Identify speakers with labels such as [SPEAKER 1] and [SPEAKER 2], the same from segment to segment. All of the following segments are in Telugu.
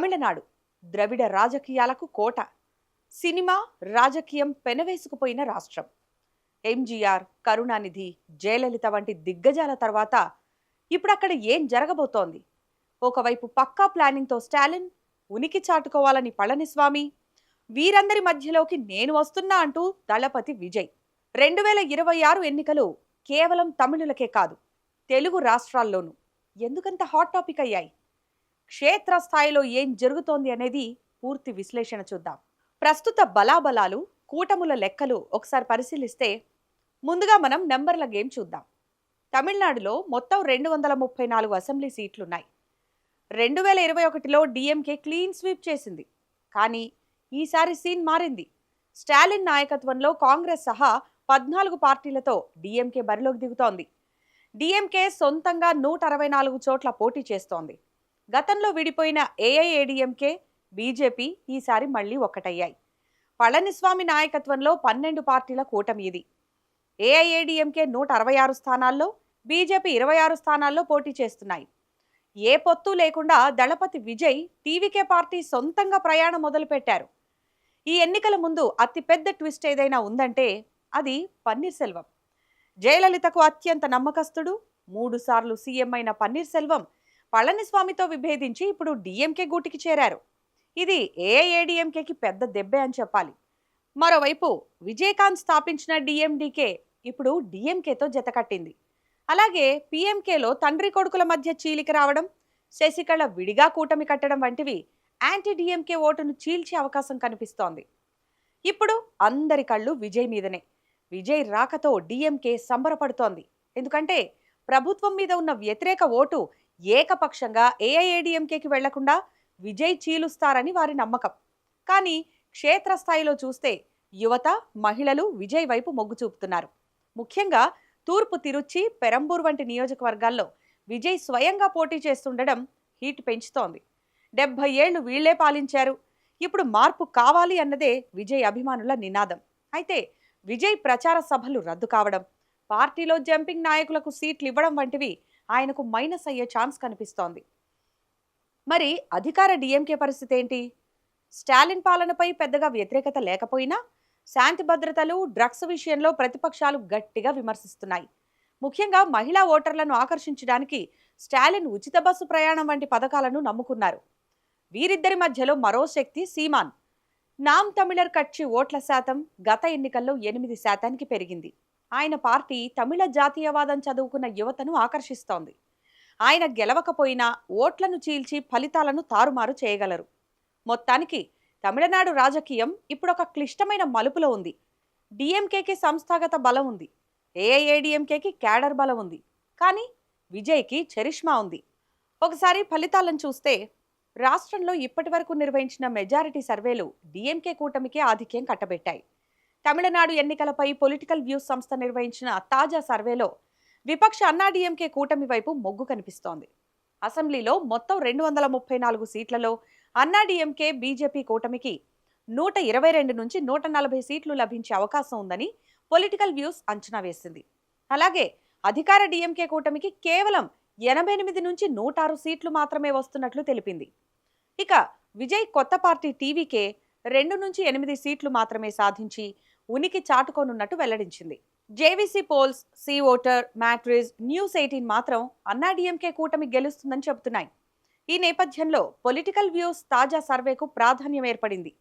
[SPEAKER 1] తమిళనాడు ద్రవిడ రాజకీయాలకు కోట. సినిమా రాజకీయం పెనవేసుకుపోయిన రాష్ట్రం. ఎంజీఆర్, కరుణానిధి, జయలలిత వంటి దిగ్గజాల తర్వాత ఇప్పుడు అక్కడ ఏం జరగబోతోంది? ఒకవైపు పక్కా ప్లానింగ్తో స్టాలిన్, ఉనికి చాటుకోవాలని పళనిస్వామి, వీరందరి మధ్యలోకి నేను వస్తున్నా అంటూ దళపతి విజయ్. 2026 ఎన్నికలు కేవలం తమిళులకే కాదు, తెలుగు రాష్ట్రాల్లోనూ ఎందుకంత హాట్ టాపిక్ అయ్యాయి? క్షేత్రస్థాయిలో ఏం జరుగుతోంది అనేది పూర్తి విశ్లేషణ చూద్దాం. ప్రస్తుత బలాబలాలు, కూటముల లెక్కలు ఒకసారి పరిశీలిస్తే ముందుగా మనం నెంబర్ల గేమ్ చూద్దాం. తమిళనాడులో మొత్తం 234 అసెంబ్లీ సీట్లున్నాయి. 2021లో డిఎంకే క్లీన్ స్వీప్ చేసింది. కానీ ఈసారి సీన్ మారింది. స్టాలిన్ నాయకత్వంలో కాంగ్రెస్ సహా 14 పార్టీలతో డిఎంకే బరిలోకి దిగుతోంది. డిఎంకే సొంతంగా 164 చోట్ల పోటీ చేస్తోంది. గతంలో విడిపోయిన ఏఐఏడిఎంకే, బీజేపీ ఈసారి మళ్లీ ఒక్కటయ్యాయి. పళనిస్వామి నాయకత్వంలో 12 పార్టీల కూటమి ఇది. ఏఐఏడిఎంకే 166 స్థానాల్లో, బీజేపీ 26 స్థానాల్లో పోటీ చేస్తున్నాయి. ఏ పొత్తు లేకుండా దళపతి విజయ్ టీవీకే పార్టీ సొంతంగా ప్రయాణం మొదలుపెట్టారు. ఈ ఎన్నికల ముందు అతిపెద్ద ట్విస్ట్ ఏదైనా ఉందంటే అది పన్నీర్ సెల్వం. జయలలితకు అత్యంత నమ్మకస్తుడు, 3 సార్లు సీఎం అయిన పన్నీర్ సెల్వం పళనిస్వామితో విభేదించి ఇప్పుడు డిఎంకే గూటికి చేరారు. ఇది ఏఐఏడిఎంకేకి పెద్ద దెబ్బే అని చెప్పాలి. మరోవైపు విజయకాంత్ స్థాపించిన డిఎండికే ఇప్పుడు డిఎంకేతో జతకట్టింది. అలాగే పీఎంకేలో తండ్రి కొడుకుల మధ్య చీలిక రావడం, శశికళ విడిగా కూటమి కట్టడం వంటివి యాంటీ డిఎంకే ఓటును చీల్చే అవకాశం కనిపిస్తోంది. ఇప్పుడు అందరి కళ్ళు విజయ్ మీదనే. విజయ్ రాకతో డిఎంకే సంబరపడుతోంది. ఎందుకంటే ప్రభుత్వం మీద ఉన్న వ్యతిరేక ఓటు ఏకపక్షంగా ఏఐఏడిఎంకేకి వెళ్లకుండా విజయ్ చీలుస్తారని వారి నమ్మకం. కానీ క్షేత్రస్థాయిలో చూస్తే యువత, మహిళలు విజయ్ వైపు మొగ్గు చూపుతున్నారు. ముఖ్యంగా తూర్పు తిరుచి, పెరంబూర్ వంటి నియోజకవర్గాల్లో విజయ్ స్వయంగా పోటీ చేస్తుండడం హీట్ పెంచుతోంది. 70 ఏళ్లు వీళ్లే పాలించారు, ఇప్పుడు మార్పు కావాలి అన్నదే విజయ్ అభిమానుల నినాదం. అయితే విజయ్ ప్రచార సభలు రద్దు కావడం, పార్టీలో జంపింగ్ నాయకులకు సీట్లు ఇవ్వడం వంటివి ఆయనకు మైనస్ అయ్యే ఛాన్స్ కనిపిస్తోంది. మరి అధికార డిఎంకే పరిస్థితి ఏంటి? స్టాలిన్ పాలనపై పెద్దగా వ్యతిరేకత లేకపోయినా శాంతి భద్రతలు, డ్రగ్స్ విషయంలో ప్రతిపక్షాలు గట్టిగా విమర్శిస్తున్నాయి. ముఖ్యంగా మహిళా ఓటర్లను ఆకర్షించడానికి స్టాలిన్ ఉచిత బస్సు ప్రయాణం వంటి పథకాలను నమ్ముకున్నారు. వీరిద్దరి మధ్యలో మరో శక్తి సీమాన్. నామ్ తమిళర్ కక్షి ఓట్ల శాతం గత ఎన్నికల్లో 8% పెరిగింది. ఆయన పార్టీ తమిళ జాతీయవాదం చదువుకున్న యువతను ఆకర్షిస్తోంది. ఆయన గెలవకపోయినా ఓట్లను చీల్చి ఫలితాలను తారుమారు చేయగలరు. మొత్తానికి తమిళనాడు రాజకీయం ఇప్పుడు ఒక క్లిష్టమైన మలుపులో ఉంది. డిఎంకేకి సంస్థాగత బలం ఉంది, ఏఐఏడిఎంకేకి క్యాడర్ బలం ఉంది, కానీ విజయ్కి చరిష్మా ఉంది. ఒకసారి ఫలితాలను చూస్తే రాష్ట్రంలో ఇప్పటి వరకు నిర్వహించిన మెజారిటీ సర్వేలు డిఎంకే కూటమికే ఆధిక్యం కట్టబెట్టాయి. తమిళనాడు ఎన్నికలపై పొలిటికల్ వ్యూస్ సంస్థ నిర్వహించిన తాజా సర్వేలో విపక్ష అన్నాడీఎంకే కూటమి వైపు మొగ్గు కనిపిస్తోంది. అసెంబ్లీలో మొత్తం 234 సీట్లలో అన్నాడీఎంకే, బీజేపీ కూటమికి 122 నుంచి 140 సీట్లు లభించే అవకాశం ఉందని పొలిటికల్ వ్యూస్ అంచనా వేసింది. అలాగే అధికార డిఎంకే కూటమికి కేవలం 88 నుంచి 106 సీట్లు మాత్రమే వస్తున్నట్లు తెలిపింది. ఇక విజయ్ కొత్త పార్టీ టీవీకే 2 నుంచి 8 సీట్లు మాత్రమే సాధించి ఉనికి చాటుకోనున్నట్టు వెల్లడించింది. JVC polls, C voter, Matrize, news 18 మాత్రం అన్నాడీఎంకే కూటమి గెలుస్తుందని చెబుతున్నాయి. ఈ నేపథ్యంలో పొలిటికల్ వ్యూస్ తాజా సర్వేకు ప్రాధాన్యం ఏర్పడింది.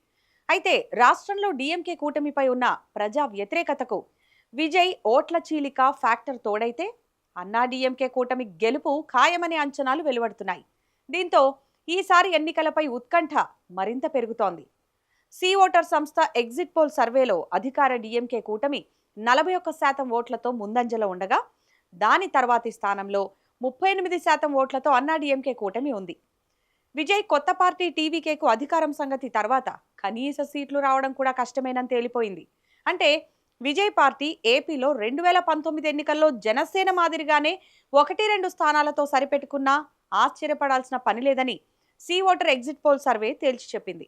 [SPEAKER 1] అయితే రాష్ట్రంలో డిఎంకే కూటమిపై ఉన్న ప్రజా వ్యతిరేకతకు విజయ్ ఓట్ల చీలిక ఫ్యాక్టర్ తోడైతే అన్నాడీఎంకే కూటమి గెలుపు ఖాయమనే అంచనాలు వెలువడుతున్నాయి. దీంతో ఈసారి ఎన్నికలపై ఉత్కంఠ మరింత పెరుగుతోంది. సి ఓటర్ సంస్థ ఎగ్జిట్ పోల్ సర్వేలో అధికార డిఎంకే కూటమి 41% ఓట్లతో ముందంజలో ఉండగా, దాని తర్వాతి స్థానంలో 38% ఓట్లతో అన్నాడీఎంకే కూటమి ఉంది. విజయ్ కొత్త పార్టీ టీవీకేకు అధికారం సంగతి తర్వాత కనీస సీట్లు రావడం కూడా కష్టమేనని తేలిపోయింది. అంటే విజయ్ పార్టీ ఏపీలో 2019 ఎన్నికల్లో జనసేన మాదిరిగానే 1-2 స్థానాలతో సరిపెట్టుకున్నా ఆశ్చర్యపడాల్సిన పని లేదని C voter exit poll survey తేల్చి చెప్పింది.